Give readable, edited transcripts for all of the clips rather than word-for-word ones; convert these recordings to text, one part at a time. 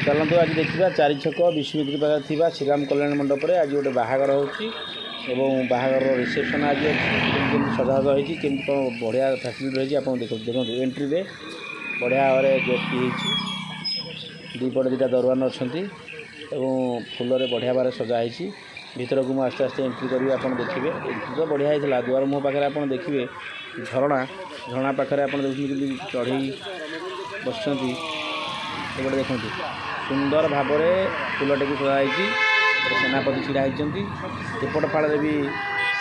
चलतु आज देखा चारि छक विश्वमित्री पाखे थी श्रीराम कल्याण मंडप में आज गोटे बाहागर होगागर रिसेप्शन आज अच्छी सजाज होती कमी कौन बढ़िया फैसिलिटी रही आप देखो एंट्री रे बढ़िया भाव में गेटी दीपटे दुटा दरवान अच्छा फूल बढ़िया भाव सजाई भीतर को आस्ते आस्ते एंट्री करी आप देखिए एंट्री तो बढ़िया होता दुआर मुँह पाखे आप देखिए झरणा झरणा पाखे आप देखते चढ़ई बस एपटे देखो सुंदर भाव में फूलटे को सजाई सेनापति छिड़ा होती एपट फाड़े भी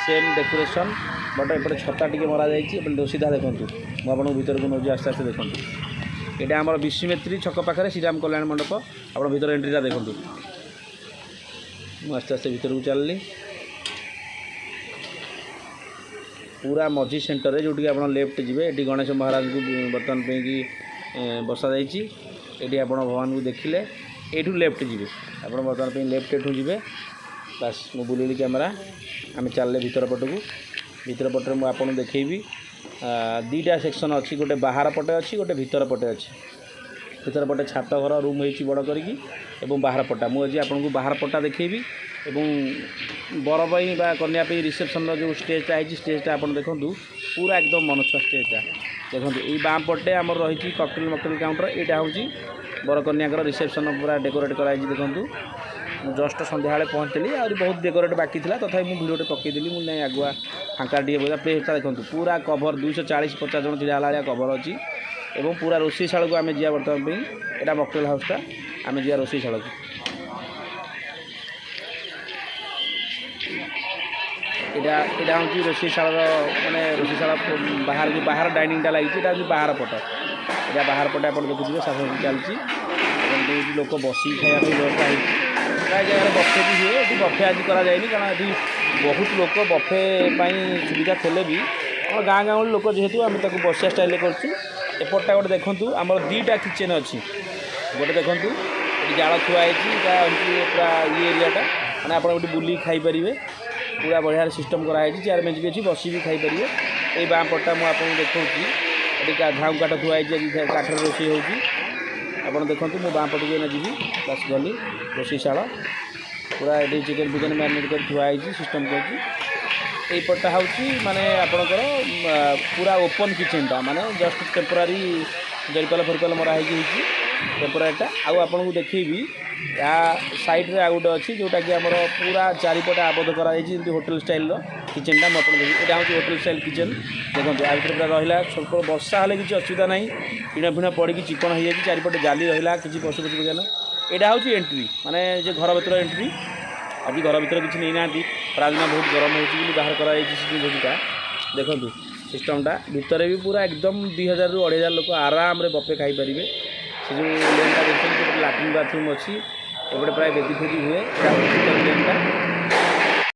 सेम डेकोरेशन बट एपटे छता टी मरा जाए सीधा देखूँ मुझे आपको भीतर को नौजी आस्ते आस्ते देखूँ यहाँ आम विश्वमित्री छक पाखे श्रीराम कल्याण मंडप आप भीतर एंट्रीटा देखूँ मुझे आस्ते आस्ते भीतर को चलली पूरा मझी सेंटर में जोटी आप लेफ्ट जी ये गणेश महाराज को बर्तमान कि बसा ये आप भगवान को देखिले यू लेफ्ट जी आप बर्तमान लेफ्ट एठू जी बास मु बुलेली कैमेरा आम चलले भीतर पटे मुझे देखी दीटा सेक्शन अच्छी गोटे बाहर पटे अच्छी गोटे भीतर पटे अच्छी भीतर पटे छात घर रूम होती बड़ करी बाहर पटा मुझे आपको बाहर पटा देखेबी बर कन्या रिसेप्शन जो स्टेजटा है स्टेजटा आप देखूँ पूरा एकदम मनुष्य स्टेजटा देखो ये बाम पटे आम रही ककटेल मकटेल काउंटर यहाँ हूँ बर कन्या रिसेप्शन पूरा डेकोरेट कराई देखूँ जस्ट सन्ध्या पहुँचली आ बहुत डेकोरेट बाकी था तथा मुझे भिडियोटे पकईदेली मुझे आगुआ फाँका टे प्लेसटा देखो पूरा कभर 240-50 जन छिड़ा है कभर अच्छी और पूरा रोषेईशाला को आम जा बर्तमान यहाँ मकटेल हाउसटा आम जा रोषेईशाला को यहाँ हूँ रोषेईशाला माने रोषेईशाला बाहर जो बाहर डाइनिंगटा लगी बाहर पट यहाँ बाहर पटे आप देखुए साफ चलती लोक बसिक खायापी व्यवस्था है प्राय जगह बफे भी हुए ये बफे आज कराए कारण ये बहुत लोक बफे सुविधा थे भी आम गाँ गाँव लोक जेहेतु आम बसिया स्टाइल करपटा गोटे देखूँ आम दीटा किचेन अच्छी गोटे देखूँ ये जाल थुआई पूरा ये एरियाटा मैंने आप बुलिक खाईपर पूरा बढ़िया सिस्टम कराई चेयर बेंच भी अच्छी बसी भी खाईपर ये बाँ पटा मुझे देखा झाऊ काठ थुआई काठर रोषे होती आप देखो मुझे बाँ पटक जी बस गली रोषेईशाला पूरा ये चिकेन फिकेन मैरिनेट कर थुआई सिस्टम करपटा हूँ माने आपणकर पूरा ओपन किचेनटा माने जस्ट टेम्पोरारी जरिपाल फरिपाल मराही टेम्पोरारीटा आपको देखी या साइड रे गोटे अच्छी जोटा कि आम पूरा चारिपटे आबद्ध कराई होटेल स्टाइल किचेनटा मुझे यहाँ हूँ होटेल स्टाइल किचेन देखो आ भर पूरा रहा स्वल्प वर्षा हेल्ले किसी असुविधा ना टीण फिण पड़ी चिकन हो जाए चारिपटे जाली रहा किसी पशु पशु पकान यहाँ हूँ एंट्री माने जो घर भर एंट्री आज घर भर किसी नहीं ना प्रादिन बहुत गरम हो बाहर कराटा देखो सिस्टमटा भितर भी पूरा एकदम 2000 ରୁ 2500 लोक आराम रे बफे खाई पारे से जो लेनटा देखते लैट्रिन बाथरूम अच्छी एपटे प्राय बेदी फेदी हुए लेनटा